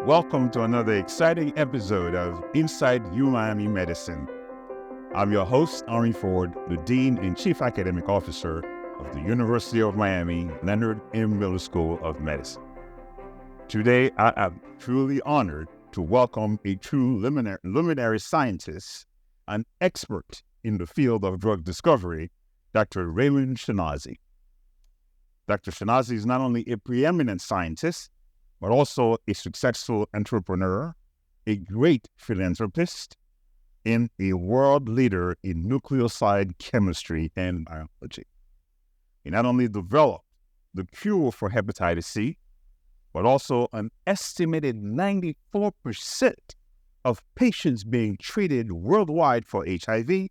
Welcome to another exciting episode of Inside UMiami Medicine. I'm your host, Henry Ford, the Dean and Chief Academic Officer of the University of Miami Leonard M. Miller School of Medicine. Today, I am truly honored to welcome a true luminary scientist, an expert in the field of drug discovery, Dr. Raymond Schinazi. Dr. Schinazi is not only a preeminent scientist, but also a successful entrepreneur, a great philanthropist, and a world leader in nucleoside chemistry and biology. He not only developed the cure for hepatitis C, but also an estimated 94% of patients being treated worldwide for HIV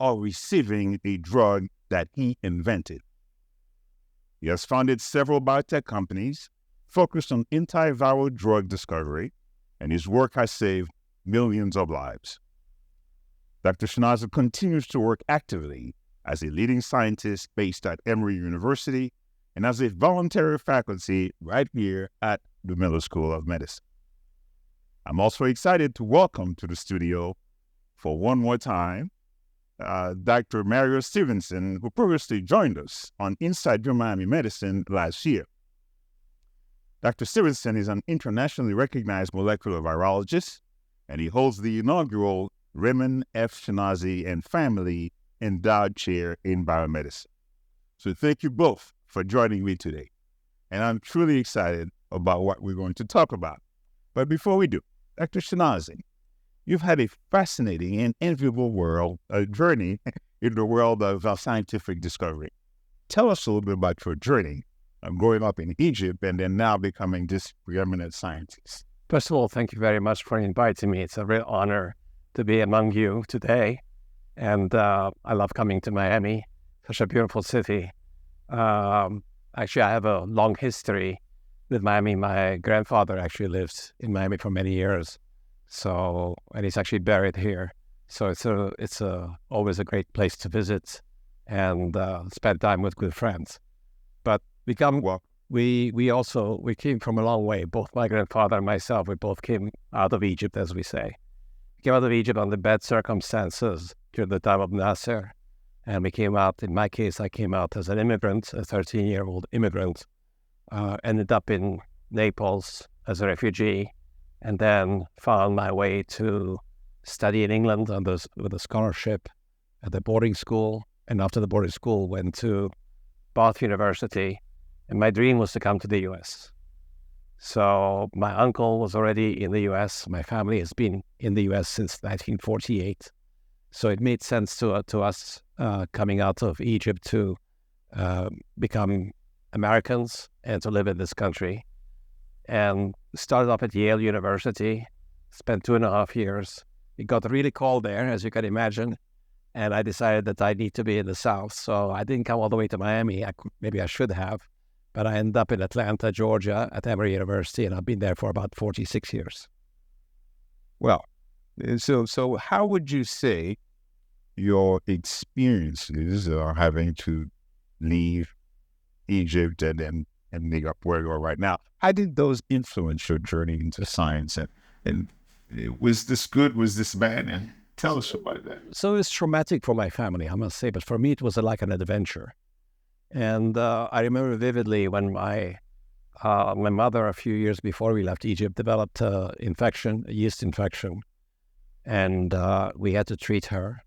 are receiving a drug that he invented. He has founded several biotech companies focused on antiviral drug discovery, and his work has saved millions of lives. Dr. Schinazi continues to work actively as a leading scientist based at Emory University and as a voluntary faculty right here at the Miller School of Medicine. I'm also excited to welcome to the studio for one more time Dr. Mario Stevenson, who previously joined us on Inside UMiami Medicine last year. Dr. Stevenson is an internationally recognized molecular virologist, and he holds the inaugural Raymond F. Schinazi and Family Endowed Chair in Biomedicine. So thank you both for joining me today. And I'm truly excited about what we're going to talk about. But before we do, Dr. Schinazi, you've had a fascinating and enviable journey in the world of scientific discovery. Tell us a little bit about your journey growing up in Egypt and then now becoming this preeminent scientist. First of all, thank you very much for inviting me. It's a real honor to be among you today. And I love coming to Miami, such a beautiful city. Actually, I have a long history with Miami. My grandfather actually lived in Miami for many years. And he's actually buried here. So it's always a great place to visit and spend time with good friends. But we came from a long way. Both my grandfather and myself, we both came out of Egypt, as we say. We came out of Egypt under bad circumstances during the time of Nasser. And we came out, in my case, I came out as an immigrant, a 13-year-old immigrant, ended up in Naples as a refugee, and then found my way to study in England with a scholarship at the boarding school. And after the boarding school, went to Bath University, and my dream was to come to the U.S. So my uncle was already in the U.S. My family has been in the U.S. since 1948. So it made sense to us coming out of Egypt to become Americans and to live in this country. And started off at Yale University, spent 2.5 years. It got really cold there, as you can imagine. And I decided that I need to be in the South. So I didn't come all the way to Miami. Maybe I should have. But I ended up in Atlanta, Georgia at Emory University, and I've been there for about 46 years. Well, so how would you say your experiences are having to leave Egypt and make up where you are right now? How did those influence your journey into science? And was this good? Was this bad? And tell us about that. So it's traumatic for my family, I must say, but for me it was like an adventure. And I remember vividly when my mother, a few years before we left Egypt, developed a yeast infection, and we had to treat her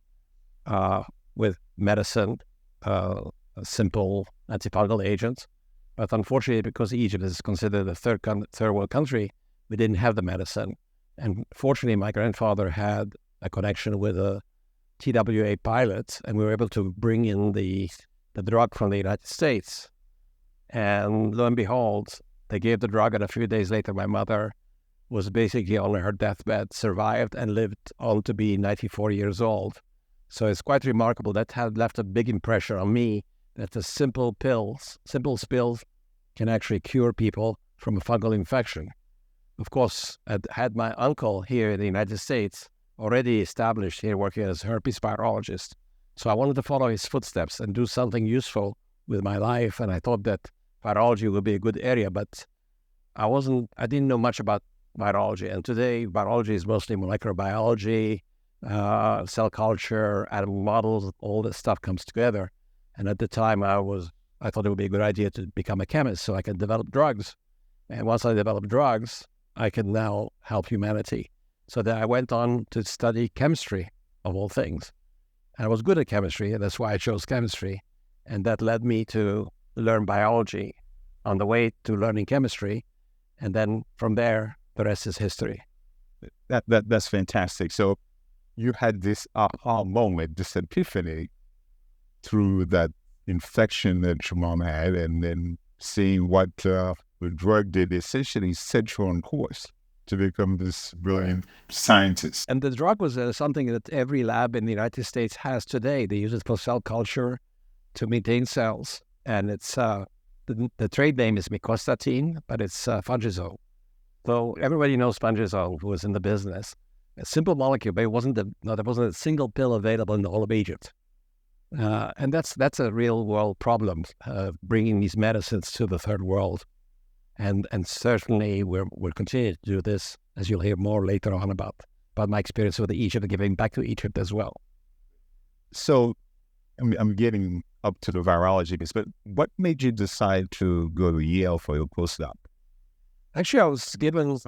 with medicine, a simple antifungal agent. But unfortunately, because Egypt is considered a third world country, we didn't have the medicine. And fortunately, my grandfather had a connection with a TWA pilot, and we were able to bring in the drug from the United States. And lo and behold, they gave the drug, and a few days later, my mother was basically on her deathbed, survived, and lived on to be 94 years old. So it's quite remarkable. That had left a big impression on me that the simple spills can actually cure people from a fungal infection. Of course, I had my uncle here in the United States already established here working as a herpes virologist. So I wanted to follow his footsteps and do something useful with my life. And I thought that virology would be a good area, but I didn't know much about virology. And today, virology is mostly molecular biology, cell culture, animal models, all this stuff comes together. And at the time, I thought it would be a good idea to become a chemist so I can develop drugs. And once I develop drugs, I can now help humanity. So then I went on to study chemistry, of all things. And I was good at chemistry, and that's why I chose chemistry. And that led me to learn biology on the way to learning chemistry. And then from there, the rest is history. That's fantastic. So you had this aha moment, this epiphany through that infection that your mom had, and then seeing what the drug did essentially set you on course to become this brilliant scientist. And the drug was something that every lab in the United States has today. They use it for cell culture to maintain cells. And it's the trade name is micostatine, but it's fungizole. So everybody knows fungizole who was in the business. A simple molecule, but there wasn't a single pill available in the whole of Egypt. And that's a real world problem, bringing these medicines to the third world. And certainly we're continuing to do this, as you'll hear more later on about my experience with Egypt and giving back to Egypt as well. So I'm getting up to the virology piece, but what made you decide to go to Yale for your postdoc? Actually, I was given,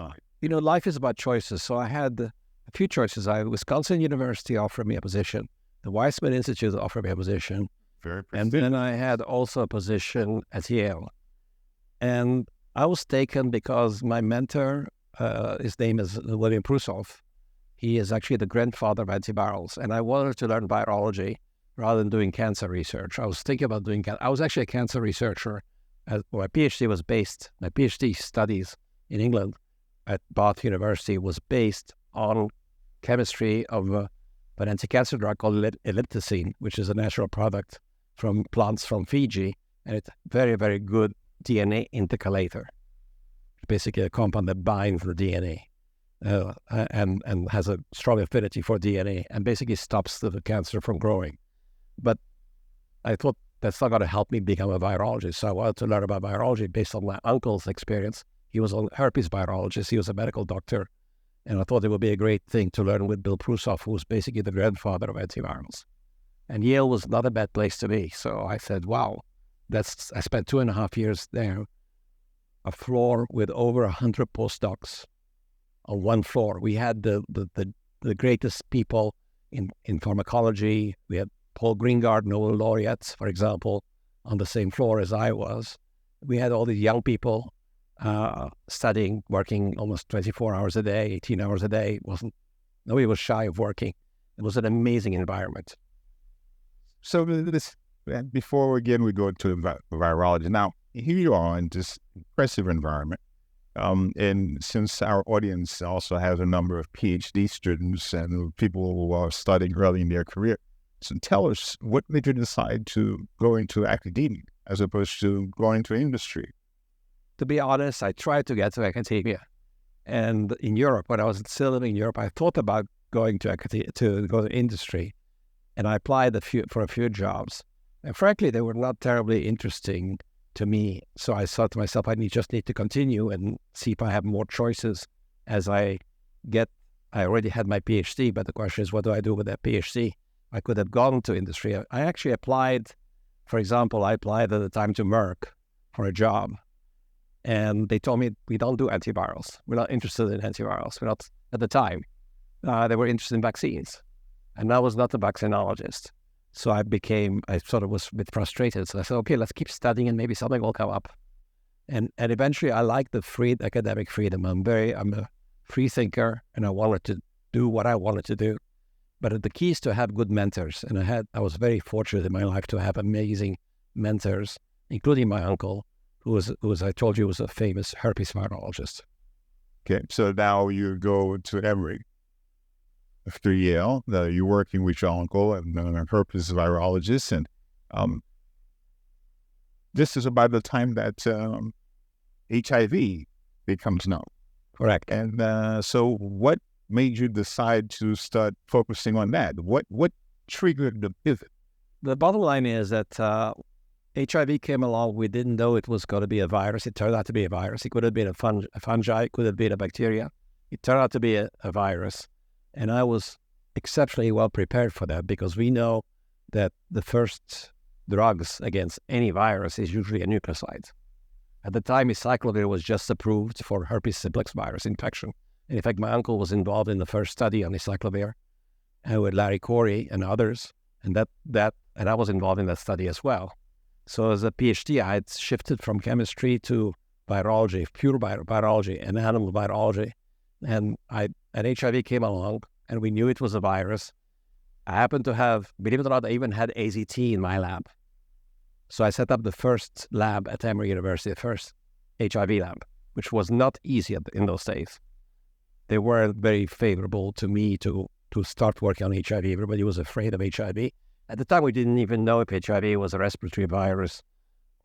life is about choices. So I had a few choices. Wisconsin University offered me a position. The Weizmann Institute offered me a position. And then I had also a position at Yale. And I was taken because my mentor, his name is William Prusoff. He is actually the grandfather of antivirals. And I wanted to learn virology rather than doing cancer research. I was thinking about I was actually a cancer researcher. My PhD studies in England at Bath University was based on chemistry of an anti-cancer drug called ellipticine, which is a natural product from plants from Fiji. And it's very, very good DNA intercalator. Basically a compound that binds the DNA and has a strong affinity for DNA and basically stops the cancer from growing. But I thought that's not going to help me become a virologist. So I wanted to learn about virology based on my uncle's experience. He was a herpes virologist. He was a medical doctor. And I thought it would be a great thing to learn with Bill Prusoff, who was basically the grandfather of antivirals. And Yale was not a bad place to be. So I said, wow, I spent 2.5 years there, a floor with over 100 postdocs on one floor. We had the greatest people in pharmacology. We had Paul Greengard, Nobel laureates, for example, on the same floor as I was. We had all these young people studying, working almost 24 hours a day, 18 hours a day. Nobody was shy of working. It was an amazing environment. So before again we go to virology, now here you are in this impressive environment. And since our audience also has a number of Ph.D. students and people who are studying early in their career, so tell us, what made you decide to go into academia as opposed to going into industry? To be honest, I tried to get to academia. And in Europe, when I was still living in Europe, I thought about going to industry. And I applied for a few jobs. And frankly, they were not terribly interesting to me. So I thought to myself, I just need to continue and see if I have more choices as I already had my PhD, but the question is, what do I do with that PhD? I could have gone to industry. I actually applied, for example, at the time to Merck for a job. And they told me, we don't do antivirals. We're not interested in antivirals. We're not, at the time, they were interested in vaccines. And I was not a vaccinologist. So I sort of was a bit frustrated. So I said, okay, let's keep studying and maybe something will come up. And eventually I like the academic freedom. I'm a free thinker and I wanted to do what I wanted to do. But the key is to have good mentors. And I was very fortunate in my life to have amazing mentors, including my uncle, who was I told you, was a famous herpes virologist. Okay, so now you go to Emory. After Yale, you're working with your uncle and a herpes virologist, and this is about the time that HIV becomes known. Correct. And so what made you decide to start focusing on that? What triggered the pivot? The bottom line is that HIV came along. We didn't know it was going to be a virus. It turned out to be a virus. It could have been a fungi. It could have been a bacteria. It turned out to be a virus. And I was exceptionally well prepared for that because we know that the first drugs against any virus is usually a nucleoside. At the time, acyclovir was just approved for herpes simplex virus infection. And in fact, my uncle was involved in the first study on acyclovir with Larry Corey and others. And I was involved in that study as well. So as a Ph.D., I had shifted from chemistry to virology, pure virology and animal virology. And HIV came along, and we knew it was a virus. I happened to have, believe it or not, I even had AZT in my lab. So I set up the first lab at Emory University, the first HIV lab, which was not easy in those days. They weren't very favorable to me to start working on HIV. Everybody was afraid of HIV. At the time, we didn't even know if HIV was a respiratory virus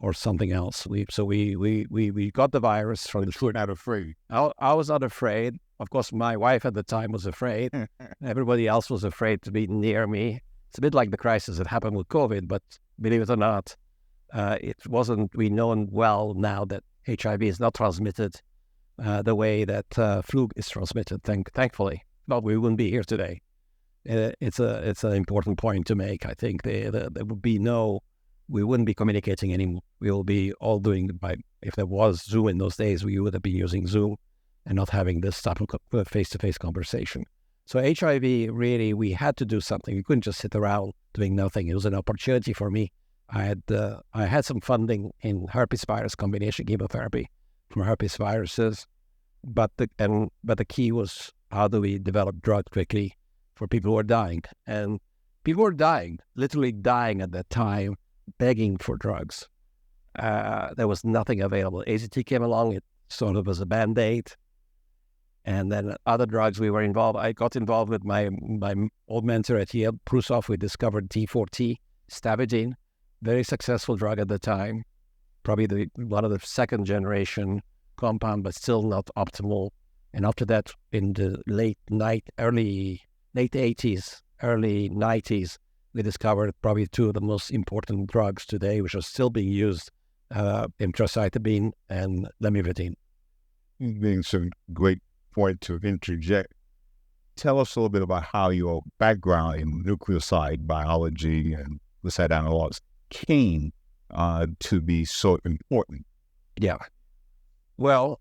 or something else. We got the virus from the... You were not afraid. I was not afraid. Of course, my wife at the time was afraid. Everybody else was afraid to be near me. It's a bit like the crisis that happened with COVID, but believe it or not, it wasn't. We know well now that HIV is not transmitted the way that flu is transmitted. Thankfully, but we wouldn't be here today. It's an important point to make. I think there would be we wouldn't be communicating anymore. We will be all doing if there was Zoom in those days, we would have been using Zoom and not having this type of face-to-face conversation. So HIV, really, we had to do something. We couldn't just sit around doing nothing. It was an opportunity for me. I had some funding in herpes virus combination chemotherapy from herpes viruses, but the key was, how do we develop drugs quickly for people who are dying? And people were dying, literally dying at that time, begging for drugs. There was nothing available. AZT came along, it sort of was a Band-Aid. And then other drugs we were involved. I got involved with my old mentor at Yale, Prusov. We discovered T4T, stavudine, very successful drug at the time. Probably one of the second generation compound, but still not optimal. And after that, in the late 80s, early 90s, we discovered probably two of the most important drugs today, which are still being used, emtricitabine and lamivudine. Being some great point to interject. Tell us a little bit about how your background in nucleoside biology and nucleoside analogs came to be so important. Yeah. Well,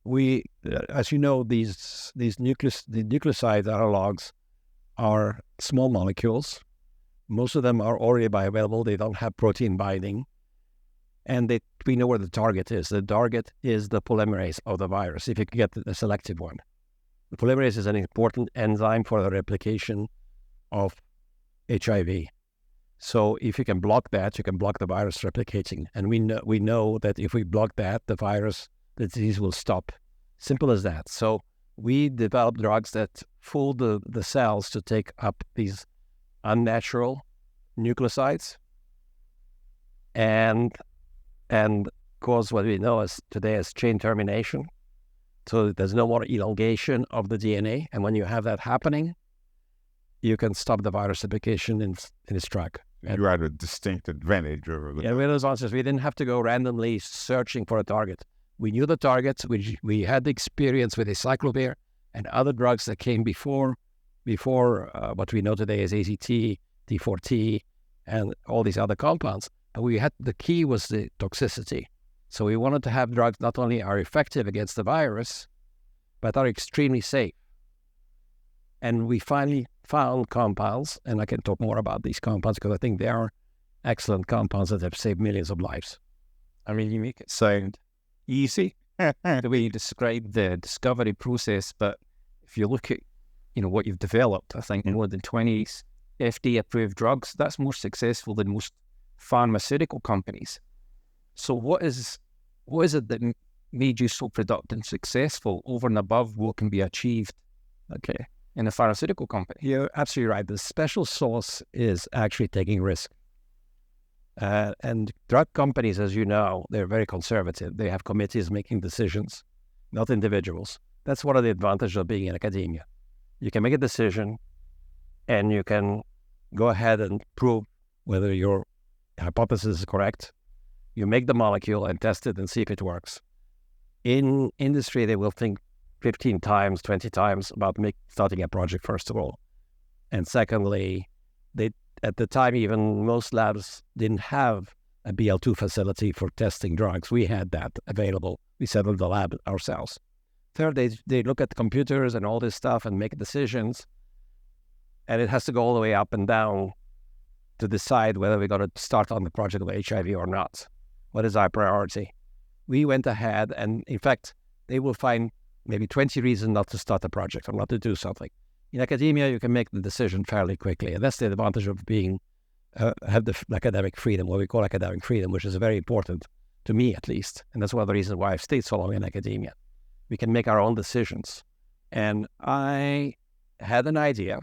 we, as you know, the nucleoside analogs are small molecules. Most of them are already bioavailable. They don't have protein binding. And we know where the target is. The target is the polymerase of the virus, if you can get a selective one. The polymerase is an important enzyme for the replication of HIV. So if you can block that, you can block the virus replicating. And we know that if we block that, the disease will stop. Simple as that. So we developed drugs that fool the cells to take up these unnatural nucleosides and cause what we know today as chain termination. So there's no more elongation of the DNA. And when you have that happening, you can stop the virus replication in its track. You had a distinct advantage over the... Yeah, we didn't have to go randomly searching for a target. We knew the targets. We had the experience with acyclovir and other drugs that came before what we know today as AZT, T4T, and all these other compounds. And the key was the toxicity. So we wanted to have drugs not only are effective against the virus, but are extremely safe. And we finally found compounds, and I can talk more about these compounds because I think they are excellent compounds that have saved millions of lives. I mean, you make it sound easy, the way you describe the discovery process, but if you look at, what you've developed, I think more than 20 FDA-approved drugs, that's more successful than most pharmaceutical companies. So what is it that made you so productive and successful over and above what can be achieved, in a pharmaceutical company? You're absolutely right. The special sauce is actually taking risk. And drug companies, as you know, they're very conservative. They have committees making decisions, not individuals. That's one of the advantages of being in academia. You can make a decision and you can go ahead and prove whether your hypothesis is correct. You make the molecule and test it and see if it works. In industry, they will think 15 times, 20 times about starting a project, first of all. And secondly, at the time, even most labs didn't have a BL2 facility for testing drugs. We had that available. We set up the lab ourselves. Third, they look at computers and all this stuff and make decisions. And it has to go all the way up and down to decide whether we're going to start on the project with HIV or not. What is our priority? We went ahead, and in fact, they will find maybe 20 reasons not to start a project or not to do something. In academia, you can make the decision fairly quickly, and that's the advantage of being have the academic freedom, what we call academic freedom, which is very important to me, at least, and that's one of the reasons why I've stayed so long in academia. We can make our own decisions, and I had an idea,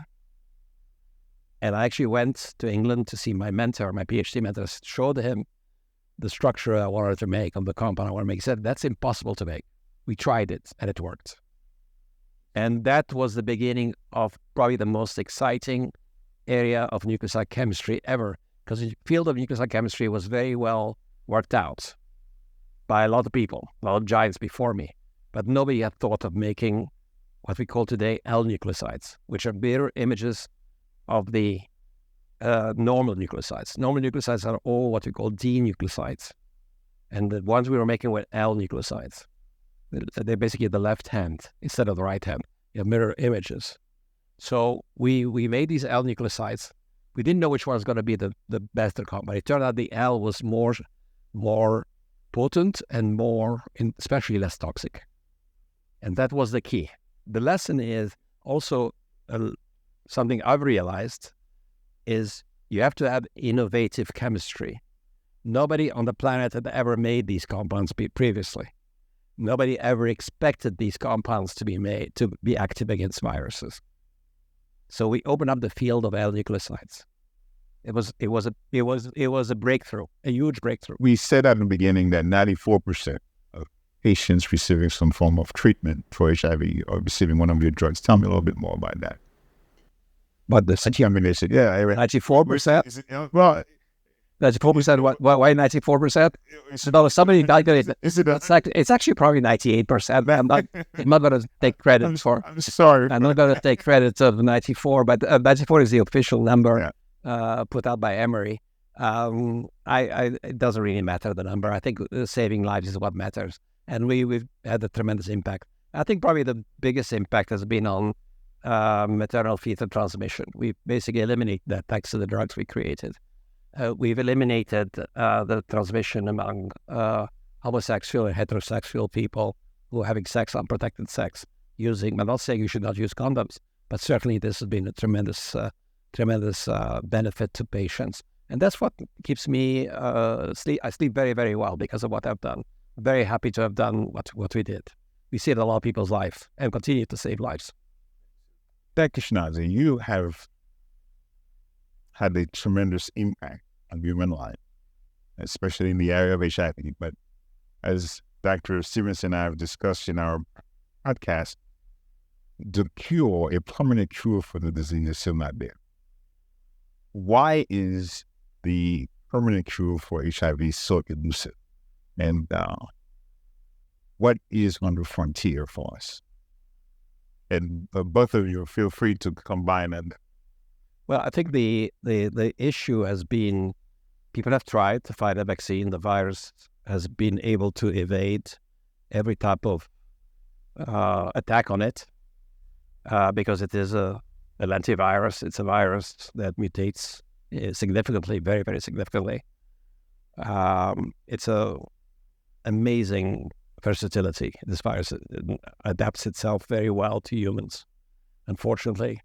and I actually went to England to see my mentor, my Ph.D. mentor, showed him the structure I wanted to make on the compound I want to make. He said, that's impossible to make. We tried it, and it worked. And that was the beginning of probably the most exciting area of nucleoside chemistry ever, because the field of nucleoside chemistry was very well worked out by a lot of people, a lot of giants before me. But nobody had thought of making what we call today L-nucleosides, which are mirror images of the normal nucleosides. Normal nucleosides are all what we call D-nucleosides. And the ones we were making were L-nucleosides. They're basically the left hand instead of the right hand. You have mirror images. So we made these L-nucleosides. We didn't know which one was going to be the better compound. It turned out the L was more potent and especially less toxic. And that was the key. The lesson is also something I've realized is you have to have innovative chemistry. Nobody on the planet had ever made these compounds previously. Nobody ever expected these compounds to be made to be active against viruses. So we opened up the field of L-nucleosides. It was a breakthrough, a huge breakthrough. We said at the beginning that 94% of patients receiving some form of treatment for HIV are receiving one of your drugs. Tell me a little bit more about that. But the 94%. 94%. Well, 94%. Why 94%? So somebody calculated. It's actually probably 98%. I'm not going to take credit for. I'm sorry. I'm not going to take credit of 94, but 94 is the official number put out by Emory. It doesn't really matter, the number. I think saving lives is what matters, and we've had a tremendous impact. I think probably the biggest impact has been on maternal fetal transmission. We basically eliminate that thanks to the drugs we created. We've eliminated the transmission among homosexual and heterosexual people who are having sex, unprotected sex, I'm not saying you should not use condoms, but certainly this has been a tremendous benefit to patients. And that's what keeps me sleep. I sleep very, very well because of what I've done. I'm very happy to have done what we did. We saved a lot of people's lives and continue to save lives. Dr. Schinazi, you have had a tremendous impact on human life, especially in the area of HIV. But as Dr. Stevens and I have discussed in our podcast, the cure, a permanent cure for the disease, is still not there. Why is the permanent cure for HIV so elusive? And what is on the frontier for us? And both of you, feel free to combine it. Well, I think the issue has been people have tried to find a vaccine. The virus has been able to evade every type of attack on it because it is an antivirus. It's a virus that mutates significantly, very, very significantly. It's a amazing versatility. This virus adapts itself very well to humans, unfortunately.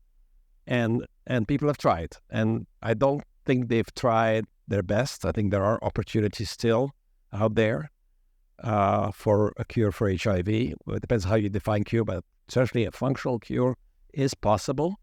And people have tried, and I don't think they've tried their best. I think there are opportunities still out there for a cure for HIV. Well, it depends how you define cure, but certainly a functional cure is possible.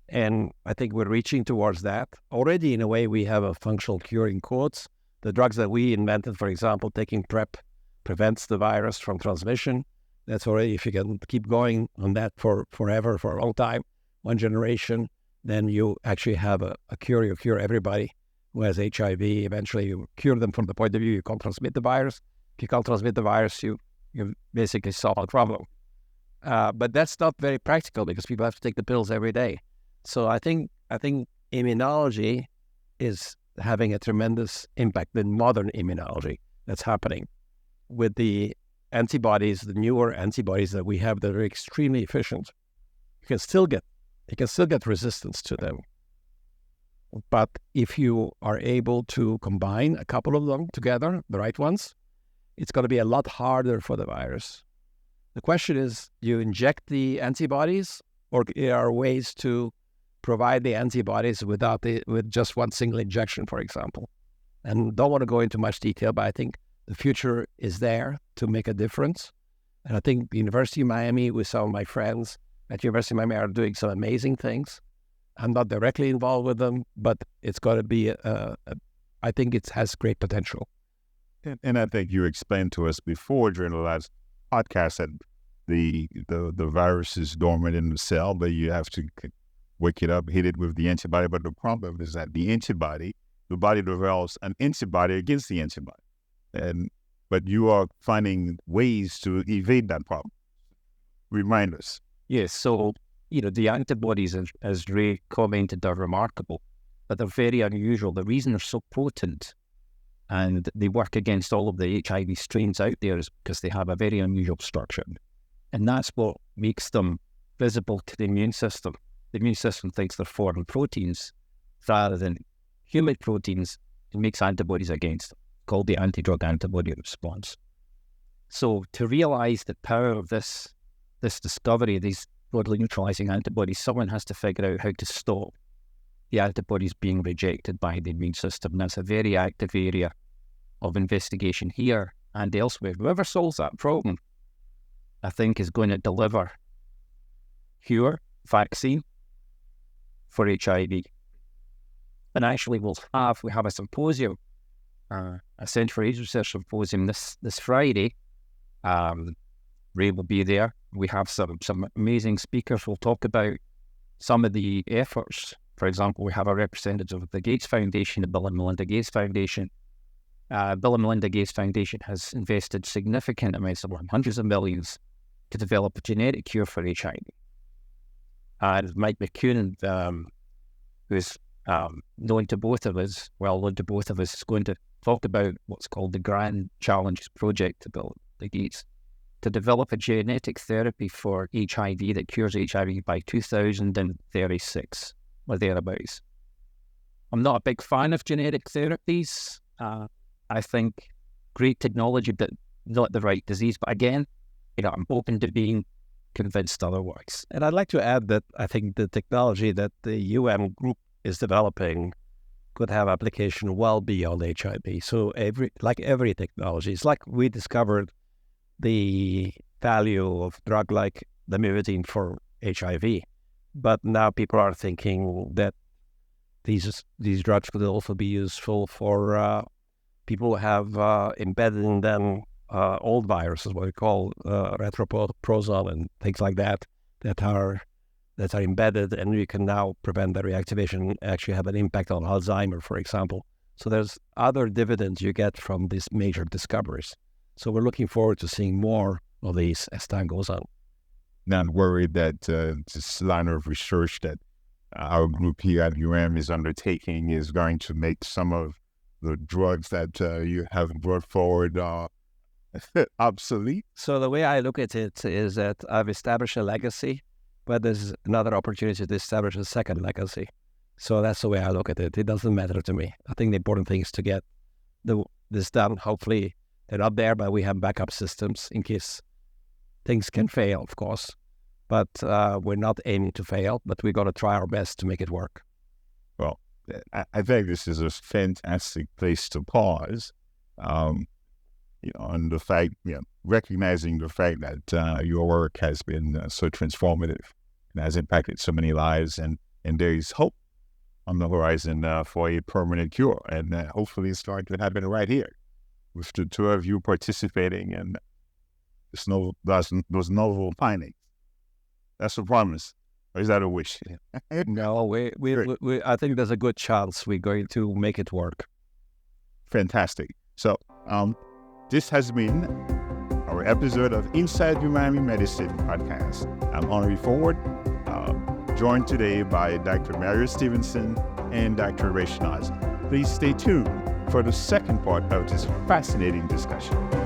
And I think we're reaching towards that. Already, in a way, we have a functional cure in quotes. The drugs that we invented, for example, taking PrEP prevents the virus from transmission. That's already, if you can keep going on that for forever, for a long time, one generation, then you actually have a cure. You cure everybody who has HIV. Eventually, you cure them from the point of view you can't transmit the virus. If you can't transmit the virus, you basically solve the problem. But that's not very practical because people have to take the pills every day. So I think immunology is having a tremendous impact, the modern immunology that's happening with the antibodies, the newer antibodies that we have that are extremely efficient. You can still get resistance to them. But if you are able to combine a couple of them together, the right ones, it's going to be a lot harder for the virus. The question is, do you inject the antibodies, or there are ways to provide the antibodies with just one single injection, for example? And don't want to go into much detail, but I think the future is there to make a difference. And I think the University of Miami, with some of my friends at University of Miami, are doing some amazing things. I'm not directly involved with them, but it's got to be, I think it has great potential. And I think you explained to us before during the last podcast that the virus is dormant in the cell, but you have to wake it up, hit it with the antibody. But the problem is that the body develops an antibody against the antibody. But you are finding ways to evade that problem. Remind us. Yes, so, the antibodies, as Ray commented, are remarkable, but they're very unusual. The reason they're so potent and they work against all of the HIV strains out there is because they have a very unusual structure. And that's what makes them visible to the immune system. The immune system thinks they're foreign proteins rather than human proteins. It makes antibodies against them, called the anti-drug antibody response. So to realize the power of this discovery, these broadly neutralizing antibodies, someone has to figure out how to stop the antibodies being rejected by the immune system. And that's a very active area of investigation here and elsewhere. Whoever solves that problem, I think, is going to deliver cure, vaccine for HIV. And actually we have a symposium, a Centre for AIDS Research symposium this Friday. Ray will be there. We have some amazing speakers. We'll talk about some of the efforts. For example, we have a representative of the Gates Foundation, the Bill and Melinda Gates Foundation. Bill and Melinda Gates Foundation has invested significant amounts of money, hundreds of millions, to develop a genetic cure for HIV. And Mike McCune, who's known to both of us, is going to talk about what's called the Grand Challenges Project to Bill and Gates, to develop a genetic therapy for HIV that cures HIV by 2036 or thereabouts. I'm not a big fan of genetic therapies. I think great technology, but not the right disease. But again, I'm open to being convinced otherwise. And I'd like to add that I think the technology that the group is developing could have application well beyond HIV. So every technology, it's like we discovered the value of drug like lamivudine for HIV, but now people are thinking that these drugs could also be useful for people who have embedded in them old viruses, what we call retroprosal and things like that are embedded, and you can now prevent the reactivation and actually have an impact on Alzheimer, for example. So there's other dividends you get from these major discoveries. So we're looking forward to seeing more of these as time goes on. Not worried that this line of research that our group here at UM is undertaking is going to make some of the drugs that you have brought forward obsolete? So the way I look at it is that I've established a legacy, but there's another opportunity to establish a second legacy. So that's the way I look at it. It doesn't matter to me. I think the important thing is to get this done. Hopefully they're not there, but we have backup systems in case things can fail, of course. But we're not aiming to fail, but we're going to try our best to make it work. Well, I think this is a fantastic place to pause. On the fact, recognizing the fact that your work has been so transformative and has impacted so many lives, and there is hope on the horizon for a permanent cure, and hopefully it's going to happen right here with the two of you participating in those novel findings. That's a promise, or is that a wish? No, we I think there's a good chance we're going to make it work. Fantastic. So, this has been our episode of Inside Miami Medicine podcast. I'm Henry Ford, joined today by Dr. Mario Stevenson and Dr. Raymond Schinazi. Please stay tuned for the second part of this fascinating discussion.